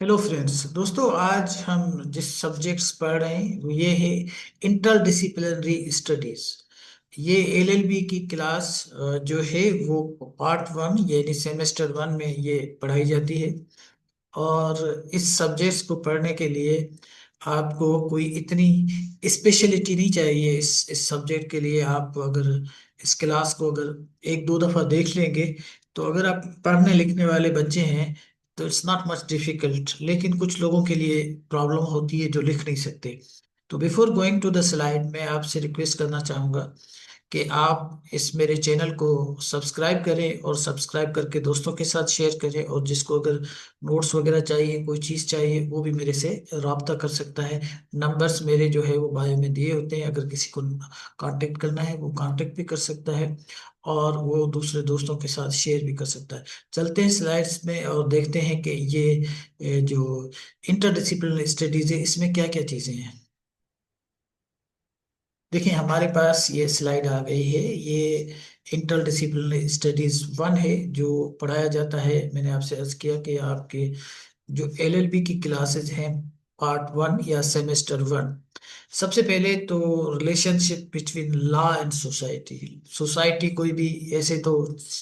Hello friends. दोस्तों, आज हम जिस सब्जेक्ट्स पढ़ रहे हैं वो ये है इंटरडिसिप्लिनरी स्टडीज। ये एलएलबी की क्लास जो है वो पार्ट 1 यानी सेमेस्टर 1 में ये पढ़ाई जाती है। और इस सब्जेक्ट्स को पढ़ने के लिए आपको कोई इतनी स्पेशलिटी नहीं चाहिए। इस सब्जेक्ट के लिए आप अगर इस क्लास को अगर एक दो दफा देख लेंगे तो अगर आप पढ़ने लिखने वाले बच्चे हैं तो इट्स नॉट मच डिफिकल्ट। लेकिन कुछ लोगों के लिए प्रॉब्लम होती है जो लिख नहीं सकते। तो before going to the slide, मैं आपसे रिक्वेस्ट करना चाहूंगा कि आप इस मेरे चैनल को सब्सक्राइब करें और सब्सक्राइब करके दोस्तों के साथ शेयर करें। और जिसको अगर नोट्स वगैरह चाहिए, कोई चीज़ चाहिए, वो भी मेरे से रब्ता कर सकता है। नंबर्स मेरे जो है वो बायो में दिए होते हैं। अगर किसी को कांटेक्ट करना है वो कांटेक्ट भी कर सकता है और वो दूसरे दोस्तों के साथ शेयर भी कर सकता है। चलते हैं स्लाइड्स में और देखते हैं कि ये जो इंटरडिसिप्लिनरी स्टडीज है इसमें क्या क्या चीज़ें हैं। देखिए, हमारे पास ये स्लाइड आ गई है। ये इंटरडिसिप्लिनरी स्टडीज 1 है जो पढ़ाया जाता है। मैंने आपसे अर्ज किया कि आपके जो एलएलबी की क्लासेस हैं पार्ट 1 या सेमेस्टर 1। सबसे पहले तो relationship between law and society. Society कोई भी ऐसे तो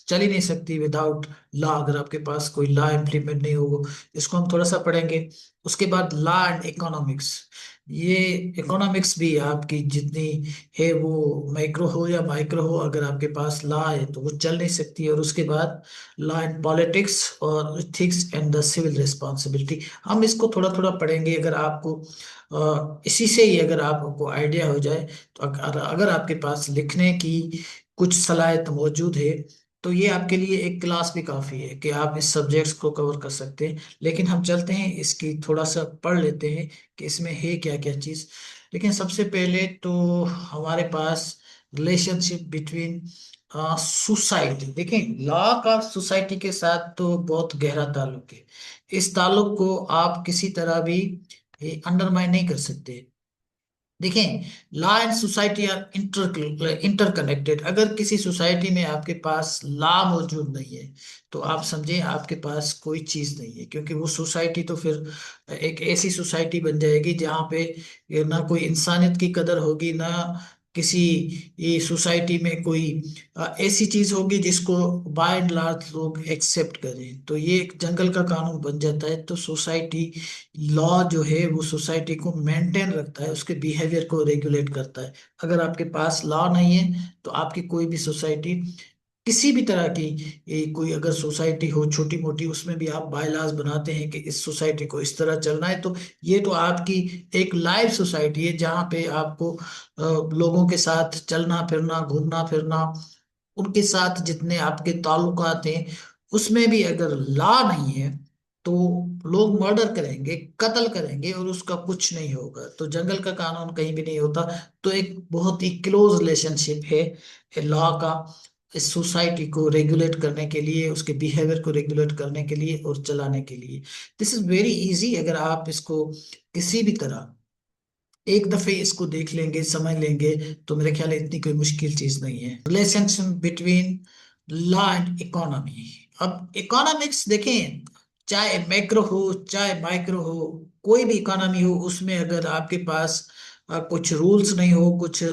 चल ही नहीं सकती विदाउट लॉ। अगर आपके पास कोई लॉ इम्प्लीमेंट नहीं होगा, इसको हम थोड़ा सा पढ़ेंगे। उसके बाद लॉ एंड इकोनॉमिक्स। ये इकोनॉमिक्स भी आपकी जितनी है वो माइक्रो हो या माइक्रो हो, अगर आपके पास लॉ है तो वो चल नहीं सकती है। और उसके बाद लॉ एंड पॉलिटिक्स और ethics and the civil responsibility. हम इसको थोड़ा थोड़ा पढ़ेंगे। अगर आपको इसी से ही अगर आपको आइडिया हो जाए तो अगर आपके पास लिखने की कुछ सलाहियत मौजूद है तो ये आपके लिए एक क्लास भी काफ़ी है कि आप इस सब्जेक्ट्स को कवर कर सकते हैं। लेकिन हम चलते हैं, इसकी थोड़ा सा पढ़ लेते हैं कि इसमें है क्या क्या चीज़। लेकिन सबसे पहले तो हमारे पास रिलेशनशिप बिटवीन सोसाइटी। देखें, लॉ का सोसाइटी के साथ तो बहुत गहरा ताल्लुक है। इस ताल्लुक को आप किसी तरह भी अंडरमाइन नहीं कर सकते। देखें, law and society are interconnected. अगर किसी सोसाइटी में आपके पास लॉ मौजूद नहीं है तो आप समझें आपके पास कोई चीज नहीं है। क्योंकि वो सोसाइटी तो फिर एक ऐसी सोसाइटी बन जाएगी जहाँ पे ये ना कोई इंसानियत की कदर होगी, ना किसी ये सोसाइटी में कोई ऐसी चीज होगी जिसको बाय एंड लार्ज लोग एक्सेप्ट करें। तो ये एक जंगल का कानून बन जाता है। तो सोसाइटी लॉ जो है वो सोसाइटी को मेंटेन रखता है, उसके बिहेवियर को रेगुलेट करता है। अगर आपके पास लॉ नहीं है तो आपकी कोई भी सोसाइटी, किसी भी तरह की कोई अगर सोसाइटी हो छोटी मोटी, उसमें भी आप बायलॉज बनाते हैं कि इस सोसाइटी को इस तरह चलना है, तो ये तो आपकी एक लाइव सोसाइटी है जहाँ पे आपको लोगों के साथ चलना फिरना, घूमना फिरना, उनके साथ जितने आपके ताल्लुकात हैं उसमें भी अगर लॉ नहीं है तो लोग मर्डर करेंगे, कत्ल करेंगे और उसका कुछ नहीं होगा। तो जंगल का कानून कहीं भी नहीं होता। तो एक बहुत ही क्लोज रिलेशनशिप है लॉ का इस सोसाइटी को रेगुलेट करने के लिए, उसके बिहेवियर को रेगुलेट करने के लिए और चलाने के लिए। This is very easy. अगर आप इसको किसी भी तरह एक दफे इसको देख लेंगे, समझ लेंगे, तो मेरे ख्याल है इतनी कोई मुश्किल चीज नहीं है। Relationship between law and economy. अब इकोनॉमिक्स देखें, चाहे मैक्रो हो चाहे माइक्रो हो, कोई भी इकोनॉमी हो, उसमें अगर आपके पास कुछ रूल्स नहीं हो, कुछ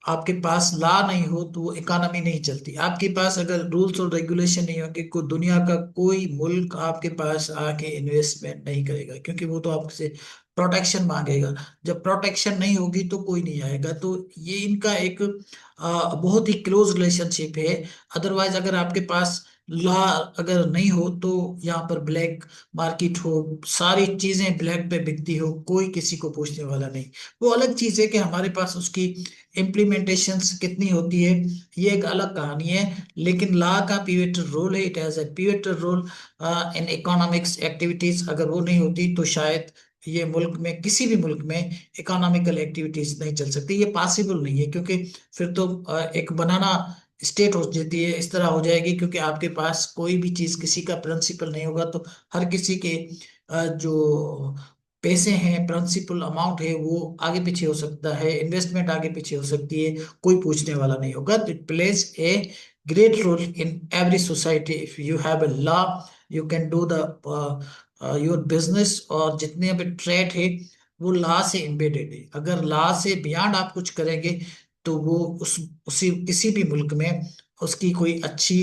आपके पास लॉ नहीं हो तो वो इकोनॉमी नहीं चलती। आपके पास अगर रूल्स और रेगुलेशन नहीं होंगे, को दुनिया का कोई मुल्क आपके पास आके इन्वेस्टमेंट नहीं करेगा, क्योंकि वो तो आपसे प्रोटेक्शन मांगेगा। जब प्रोटेक्शन नहीं होगी तो कोई नहीं आएगा। तो ये इनका एक बहुत ही क्लोज रिलेशनशिप है। अदरवाइज अगर आपके पास लॉ अगर नहीं हो तो यहाँ पर ब्लैक मार्केट हो, सारी चीजें ब्लैक पे बिकती हो, कोई किसी को पूछने वाला नहीं। वो अलग चीज है कि हमारे पास उसकी इम्प्लीमेंटेशंस कितनी होती है, ये एक अलग कहानी है। लेकिन लॉ का पिवटल रोल है, it has a pivotal role in economics activities. अगर वो नहीं होती तो शायद ये मुल्क में, किसी भी मुल्क में इकोनॉमिकल एक्टिविटीज नहीं चल सकती। ये पॉसिबल नहीं है, क्योंकि फिर तो एक बनाना स्टेट हो जाती है, इस तरह हो जाएगी। क्योंकि आपके पास कोई भी चीज, किसी का प्रिंसिपल नहीं होगा तो हर किसी के जो पैसे हैं, प्रिंसिपल अमाउंट है, वो आगे पीछे हो सकता है, इन्वेस्टमेंट आगे पीछे हो सकती है, कोई पूछने वाला नहीं होगा। It plays a great role in every society. If you have a law, you can do the your business और जितने भी ट्रेड है वो लॉ से एम्बेडेड है। अगर लॉ से बियॉन्ड आप कुछ करेंगे तो वो उस उसी किसी भी मुल्क में उसकी कोई अच्छी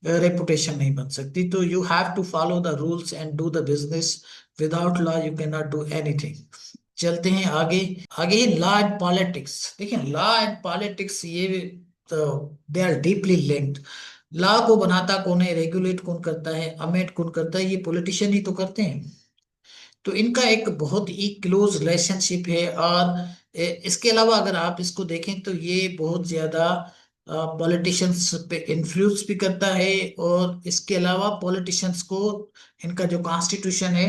रेपुटेशन नहीं बन सकती। तो you have to follow the rules and do the business. Without law you can not do anything. चलते हैं आगे। आगे लॉ एंड पॉलिटिक्स। देखिए लॉ एंड पॉलिटिक्स ये they are deeply linked. Law को बनाता कौन है, रेगुलेट कौन करता है, अमेंड कौन करता है, ये पॉलिटिशियन ही तो करते हैं। तो इनका एक बहुत ही क्लोज रिलेशनशिप है। और इसके अलावा अगर आप इसको देखें तो ये बहुत ज्यादा पॉलिटिशियंस पे इन्फ्लुएंस भी करता है। और इसके अलावा पॉलिटिशियंस को इनका जो कॉन्स्टिट्यूशन है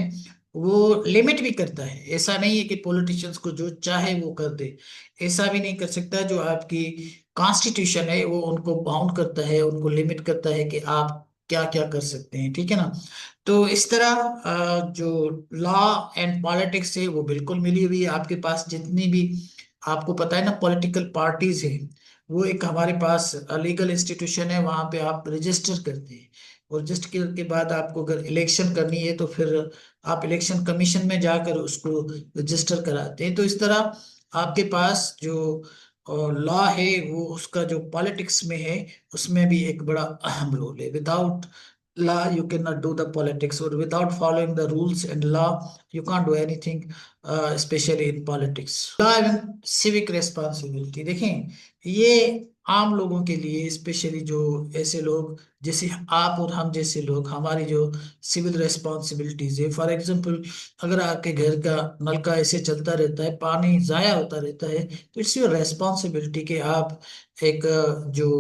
वो लिमिट भी करता है। ऐसा नहीं है कि पॉलिटिशियंस को जो चाहे वो कर दे, ऐसा भी नहीं कर सकता। जो आपकी कॉन्स्टिट्यूशन है वो उनको बाउंड करता है, उनको लिमिट करता है कि आप क्या क्या कर सकते हैं, ठीक है ना। तो इस तरह जो लॉ एंड पॉलिटिक्स है वो बिल्कुल मिली हुई है। आपके पास जितनी भी, आपको पता है ना, पॉलिटिकल पार्टीज है, वो एक हमारे पास लीगल इंस्टीट्यूशन है, वहां पे आप रजिस्टर करते हैं। और रजिस्टर के बाद आपको अगर इलेक्शन करनी है तो फिर आप इलेक्शन कमीशन में जाकर उसको रजिस्टर कराते हैं। तो इस तरह आपके पास जो लॉ है वो उसका जो पॉलिटिक्स में है उसमें भी एक बड़ा अहम रोल है। Without law you cannot do the politics, or without following the rules and law you can't do anything, especially in politics. law and civic responsibility देखें, ये आम लोगों के लिए, स्पेशली जो ऐसे लोग जैसे आप और हम जैसे लोग, हमारी जो सिविल रिस्पॉन्सिबिलिटीज है। फॉर एग्जांपल, अगर आपके घर का नल का ऐसे चलता रहता है, पानी जाया होता रहता है, तो इट्स योर रेस्पॉन्सिबिलिटी कि आप एक जो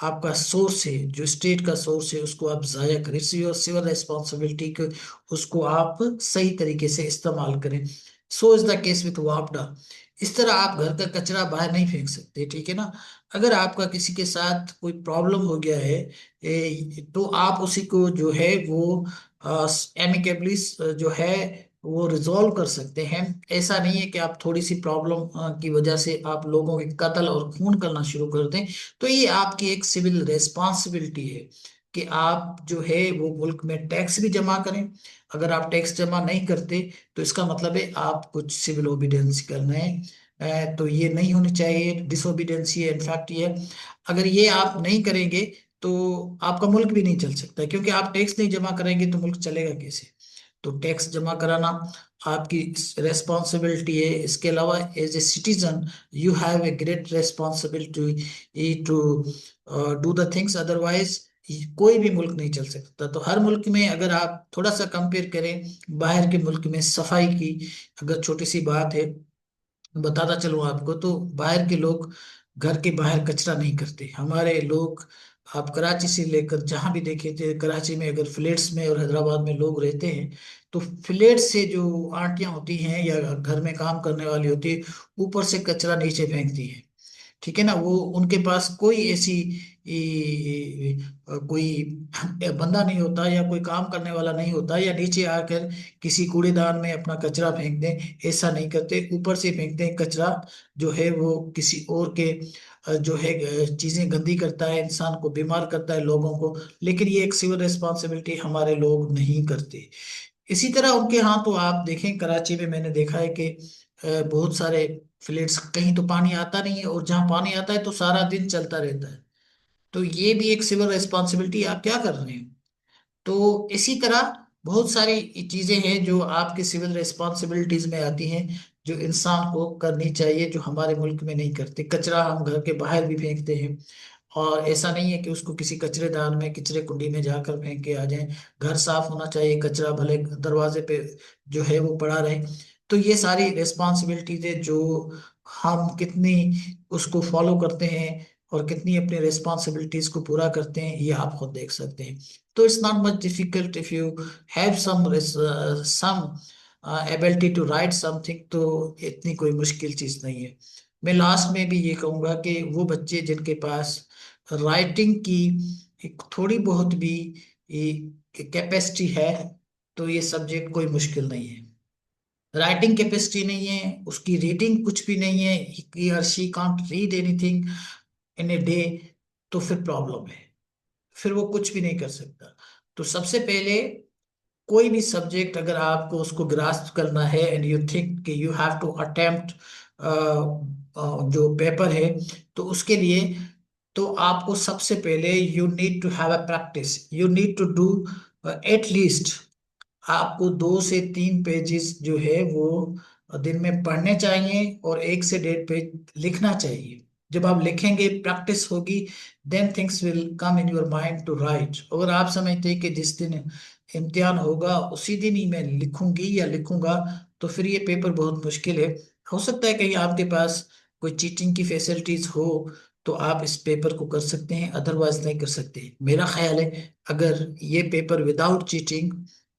आपका सोर्स है, जो स्टेट का सोर्स है, उसको आप जाया करें। इट्स योर सिविल रेस्पॉन्सिबिलिटी कि उसको आप सही तरीके से इस्तेमाल करें। So is the case with वापडा। इस तरह आप घर का कचरा बाहर नहीं फेंक सकते, ठीक है ना। अगर आपका किसी के साथ कोई प्रॉब्लम हो गया है, तो आप उसी को जो है वो एमिकेबली जो है वो रिजॉल्व कर सकते हैं। ऐसा नहीं है कि आप थोड़ी सी प्रॉब्लम की वजह से आप लोगों के कत्ल और खून करना शुरू कर दें। तो ये आपकी एक सिविल रेस्पॉन्सिबिलिटी है कि आप जो है वो मुल्क में टैक्स भी जमा करें। अगर आप टैक्स जमा नहीं करते तो इसका मतलब है आप कुछ सिविल ओबीडियंस कर रहे हैं। तो ये नहीं होनी चाहिए, डिसोबीडियंस है इनफैक्ट ये। अगर ये आप नहीं करेंगे तो आपका मुल्क भी नहीं चल सकता, क्योंकि आप टैक्स नहीं जमा करेंगे तो मुल्क चलेगा कैसे। तो टैक्स जमा कराना आपकी रेस्पॉन्सिबिलिटी है। इसके अलावा as a citizen you have a great responsibility to do the things, otherwise कोई भी मुल्क नहीं चल सकता। तो हर मुल्क में अगर आप थोड़ा सा कंपेयर करें बाहर के मुल्क में सफाई की, अगर छोटी सी बात है बताता चलूं आपको, तो बाहर के लोग घर के बाहर कचरा नहीं करते। हमारे लोग, आप कराची से लेकर जहां भी देखे थे, कराची में अगर फ्लैट्स में और हैदराबाद में लोग रहते हैं तो फ्लैट से जो आंटियां होती हैं या घर में काम करने वाली होती है, ऊपर से कचरा नीचे फेंकती है, ठीक है ना। वो उनके पास कोई ऐसी कोई बंदा नहीं होता या कोई काम करने वाला नहीं होता, या नीचे आकर किसी कूड़ेदान में अपना कचरा फेंक दें, ऐसा नहीं करते। ऊपर से फेंकते हैं कचरा, जो है वो किसी और के जो है चीजें गंदी करता है, इंसान को बीमार करता है, लोगों को। लेकिन ये एक सिविल रिस्पॉन्सिबिलिटी हमारे लोग नहीं करते। इसी तरह उनके यहाँ तो आप देखें, कराची में मैंने देखा है कि बहुत सारे फ्लैट्स, कहीं तो पानी आता नहीं है, और जहाँ पानी आता है तो सारा दिन चलता रहता है। तो ये भी एक सिविल रिस्पॉन्सिबिलिटी, आप क्या कर रहे हैं। तो इसी तरह बहुत सारी चीजें हैं जो आपकी सिविल रिस्पॉन्सिबिलिटीज में आती हैं, जो इंसान को करनी चाहिए, जो हमारे मुल्क में नहीं करते। कचरा हम घर के बाहर भी फेंकते हैं, और ऐसा नहीं है कि उसको किसी कचरेदान में, कचरे कुंडी में जाकर फेंक के आ जाएं। घर साफ होना चाहिए, कचरा भले दरवाजे पे जो है वो पड़ा रहे। तो ये सारी रिस्पॉन्सिबिलिटीज है जो हम कितनी उसको फॉलो करते हैं और कितनी अपनी रिस्पॉन्सिबिलिटीज को पूरा करते हैं, ये आप खुद देख सकते हैं। तो it's not much difficult if you have some ability to write something. तो इतनी कोई मुश्किल चीज नहीं है। मैं लास्ट में भी ये कहूंगा कि वो बच्चे जिनके पास राइटिंग की एक थोड़ी बहुत भी कैपेसिटी है, तो ये सब्जेक्ट कोई मुश्किल नहीं है। राइटिंग कैपेसिटी नहीं है, उसकी रीडिंग कुछ भी नहीं है, ही और she can't read anything in a day, तो फिर प्रॉब्लम है, फिर वो कुछ भी नहीं कर सकता। तो सबसे पहले कोई भी सब्जेक्ट अगर आपको उसको ग्रास्प करना है एंड यू थिंक कि यू हैव टू अटेम्प्ट जो पेपर है, तो उसके लिए तो आपको सबसे पहले you need to have a practice, you need to do at least, आपको 2 से 3 पेजेस जो है वो दिन में पढ़ने चाहिए और 1 से 1.5 पेज लिखना चाहिए। जब आप लिखेंगे, प्रैक्टिस होगी, then things will come in your mind to write. अगर आप समझते हैं कि जिस दिन इम्तिहान होगा उसी दिन ही मैं लिखूंगी या लिखूंगा, तो फिर ये पेपर बहुत मुश्किल है। हो सकता है कहीं आपके पास कोई चीटिंग की फैसिलिटीज हो, तो आप इस पेपर को कर सकते हैं, अदरवाइज नहीं कर सकते। मेरा ख्याल है अगर ये पेपर विदाउट चीटिंग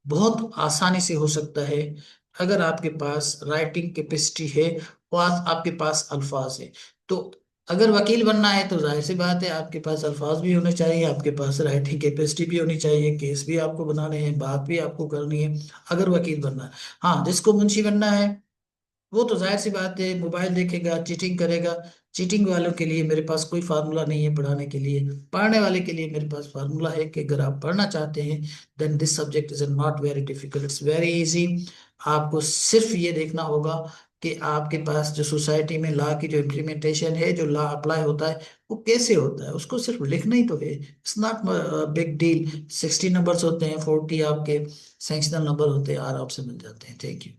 बहुत आसानी से हो सकता है, अगर आपके पास राइटिंग कैपेसिटी है और आपके पास अल्फाज है। तो अगर वकील बनना है तो जाहिर सी बात है आपके पास अल्फाज भी होने चाहिए, आपके पास राइटिंग कैपेसिटी भी होनी चाहिए, केस भी आपको बनाने हैं, बात भी आपको करनी है, अगर वकील बनना है। हाँ, जिसको मुंशी बनना है वो तो जाहिर सी बात है मोबाइल देखेगा, चीटिंग करेगा। चीटिंग वालों के लिए मेरे पास कोई फार्मूला नहीं है पढ़ाने के लिए। पढ़ने वाले के लिए मेरे पास फार्मूला है कि अगर आप पढ़ना चाहते हैं, then this subject is not very difficult, it's very easy. आपको सिर्फ ये देखना होगा कि आपके पास जो सोसाइटी में लॉ की जो इम्प्लीमेंटेशन है, जो लॉ अप्लाई होता है वो कैसे होता है, उसको सिर्फ लिखना ही तो है। It's not big deal. 60 numbers होते हैं, 40 आपके सेंक्शनल नंबर होते हैं, आराम से मिल जाते हैं। Thank you.